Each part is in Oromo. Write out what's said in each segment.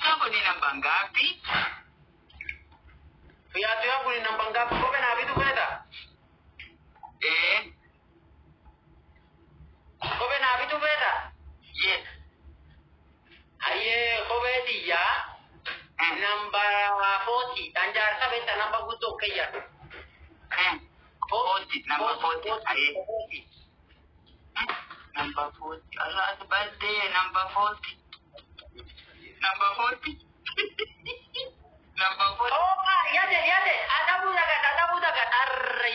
yako ni namba ngapi? Viatu yangu ni namba ngapi? Kobe na vitu fedha. Kobe na vitu fedha. Yes. Aye, kobe dia. Number 40. Tanjar sabe ta number gusto kaya. 40. Number 40. Aye. Number 40. Allah's birthday. Number 40. Number 40. Number 40. Oh, yade. Adabu dagat.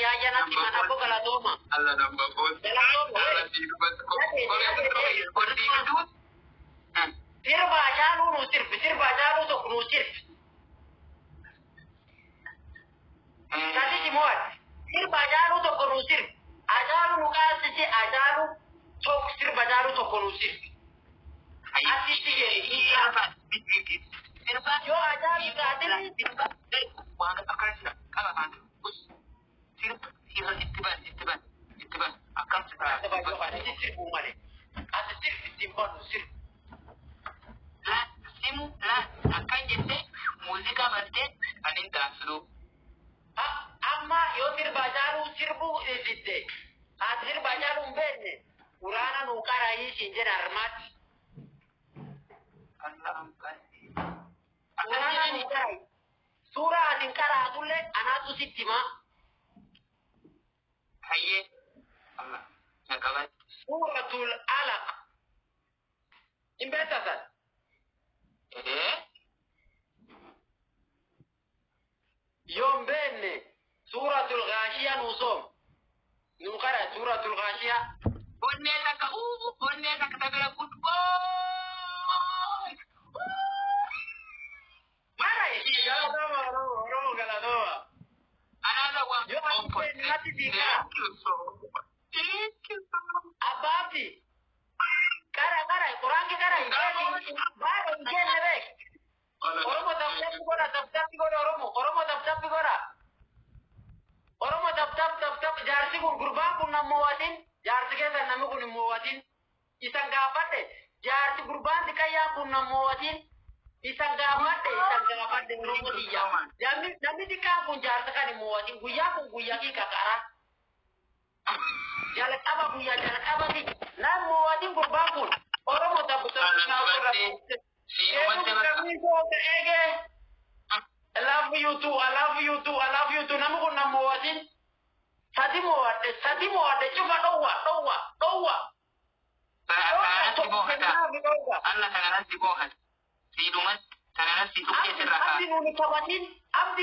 Ya nanti mana ko kala doma. Allah number 40. Allah tiru bas ko. Ko itu. Sirba jalu to kunu sirf. Tadi simuat. Sirba jalu to kunu sirf. Ajalu nukas si ajalu to sirba jalu to kunu sirf. Asi sige Sirba. Yo ajalu kadil. Sirba. Wanga akarsa. Kala kan. Sirba. Ittiban. Akan Ada baju ada sirf umale. Ada sirf simpan sirf. La akan jette musika batte anin daslu. Amma yo sirba jalu sirbu idde. Sirba jalu mbenne. Urana nukara yi sinjena armat. Allah ampasi. Urana nukara. Sura adinkara adulle anatu sittima. Haye. Allah. Nakabat. Suratul Alaq. Imbeta san. Yom benne suratul Ghashiyah nusom. Nukara suratul Ghashiyah. Bonne taka tagala football. Mara yi ya romo gala doa. Another one. Yo nati dika. Thank you so much. Abati. Kara Quranki kara baro ngene rek. Oromo tap Oromo tap jarsi kun gurban kun namowatin jarsi ke san namu kun mowatin isang gafate jarsi gurban dikaya kun namowatin isang gafate oromo diya jami dikah kun jarsi kan mowatin guya ki kakara jalan apa di namowatin gurban kun oromo tap I love you too. Namu kun namowatin. Sati mo ate cuma doa. Allah tanganan si bohan. Si dumat tanganan si tukya siraka. Abdi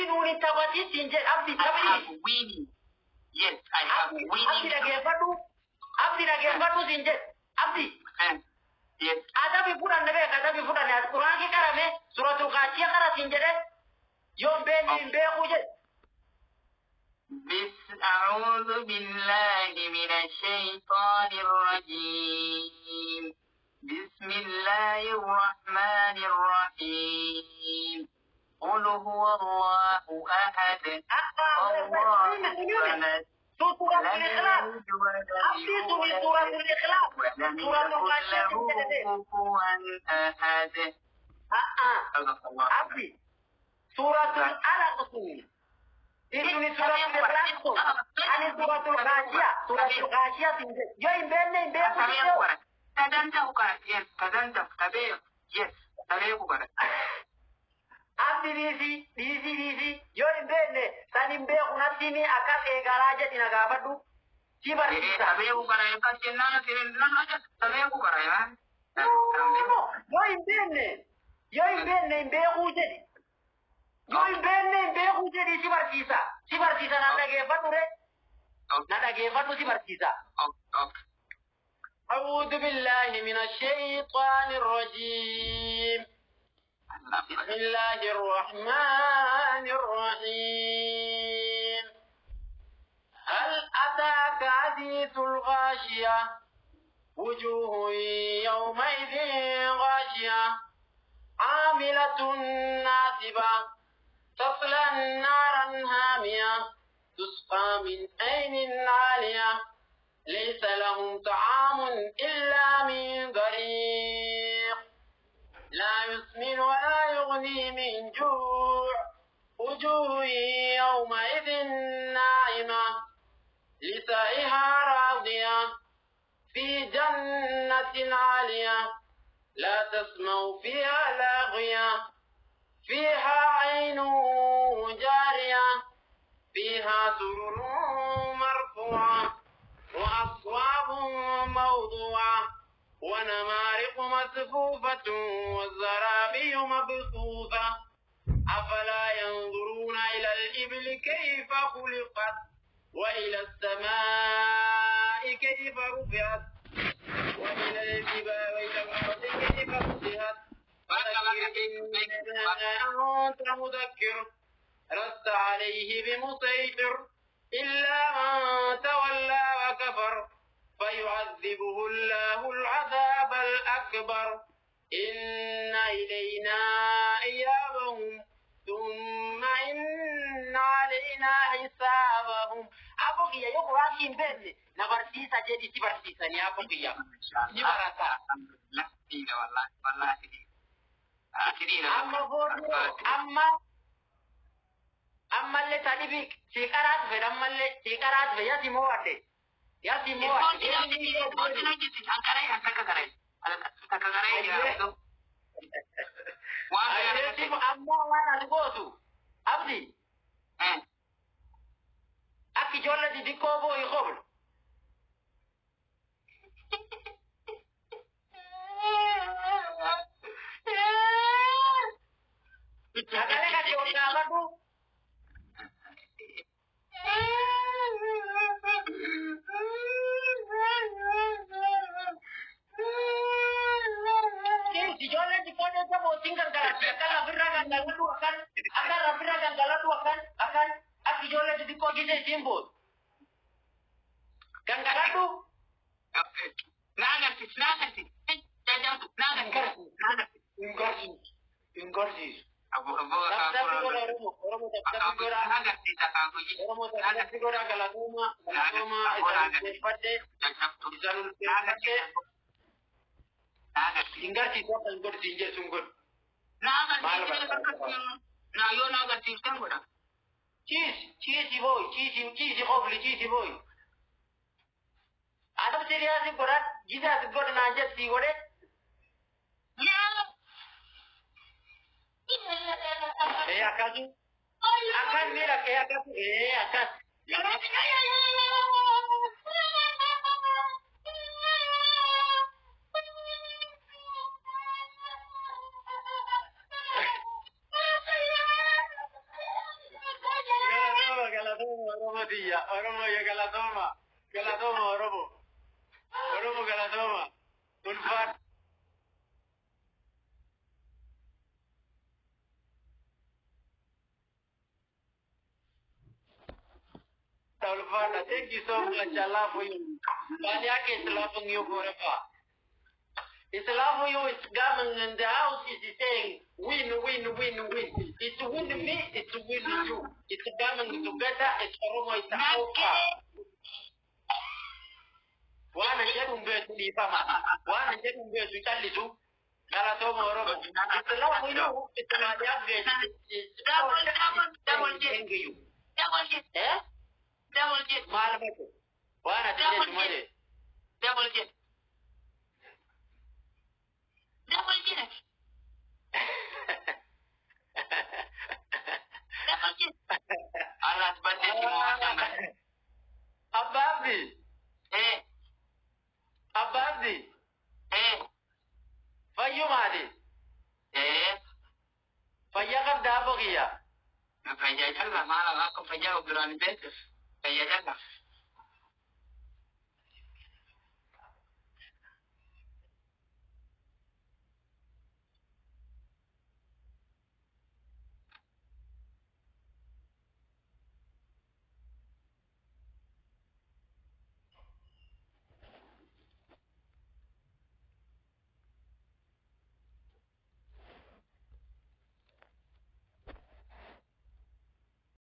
nuni tabatin tinjet abdi I have winning. Yes, I have winning. Abdi lagi fadu tinjet. Abdi. Yes. Ada bifuran ya. Quran ki karame suratul Ghashiyah kara tinjet. Yom beni kuje. أعوذ بالله من الشيطان الرجيم. بسم الله الرحمن الرحيم. قل هو الله أحد الله الصمد سورة الإخلاص. ولم يكن له كفوا أحد. Abdi. Suratul Alaq ini. Ini suratul Ikhlas. Ini suratul Ghashiyah. Suratul Ghashiyah tinggal. Yo imbene ukara. Yes, tabe ukara. Abdi disi. Yo imbene tanimbe unatini akan egaraja tinagabadu. Cibar kita. Tabe ukara yang kasihna kirinna aja tabe ukara ya. Yo imbene imbe ujedi. Yo imbene ujedi sibar kisa nanda gefatu re. Nanda gefatu sibar kisa. أعوذ بالله من الشيطان الرجيم. بسم الله الرحمن الرحيم. هل أتاك حديث الغاشية وجوه يومئذ غاشية عاملة ناصبة تصلى نارا هامية تسقى من عين عالية ليس لهم طعام إلا من ضريع لا يسمن ولا يغني يغني من جوع وجوه يومئذ ناعمة لسعيها راضية في جنة عالية لا تسمع فيها لاغية فيها عين جارية فيها سرر مرفوعة وأصواب موضوعة ونمارق مصفوفة والزرابي مبثوثة أفلا ينظرون إلى الإبل كيف خلقت وإلى السماء كيف رفعت وإلى الجبال كيف رفعت أنت مذكر لست عليه بمسيطر إلا من تولى وكفر فيعذبه الله العذاب الأكبر إن إلينا إيابهم ثم إن علينا حسابهم أبوكي يا يوكو راكين بني نبرسيسا جدي تبرسيسا يا أبوكي يا نبرسا لا كثير والله كثير أما فوتو أما اللي تدبيك سيكارات في أما اللي سيكارات في يا سيمواتي يا سيمواتي أما وانا نقوتو أبدي أكي جولة دي كوبو يخبر أكالك جولة أبدو Ijoolleen xiqqoon eessa mootiin gargaraatti akka lafirraa gangaladhu akkan akka ijoollee xixiqqoo gisee isiin boodu. Gangaladhu. Hin garsiisu. Dabtabi godha Oromoo dabtabi godha galatooma isaan ulfeeffadhe hin garsiisu akka hin godhu siin jedhu sun godhu. Ciisi boy. Adam siriyaasi godhan gisaasi godha naan jettii godhe. Akkasu. Akkas miira kee akkasu. Akkas. Oromoo ya galatooma Oromoo galatooma ulfaadha. Ulfaadha, thank you so much. I love you. Bali yake Islamu you forever. Islamu you is government in the house is saying win. It's win me, it's win you. It's government together, it's Oromo, it's Alpha. Wana jetu mbetu ni fama. Wana jetu mbetu tali tu. Kala tomo Oromo. Islamu you, it's mali yake. Double jet. Eh? Double jet. Malamatu. Wana tije tumaje. Double jet. Alas baca semua sama. Abadi. Abadi. Fayumadi. Fayakab dapo kia. Fayajaga malam aku fayaga bulan betul. Fayajaga.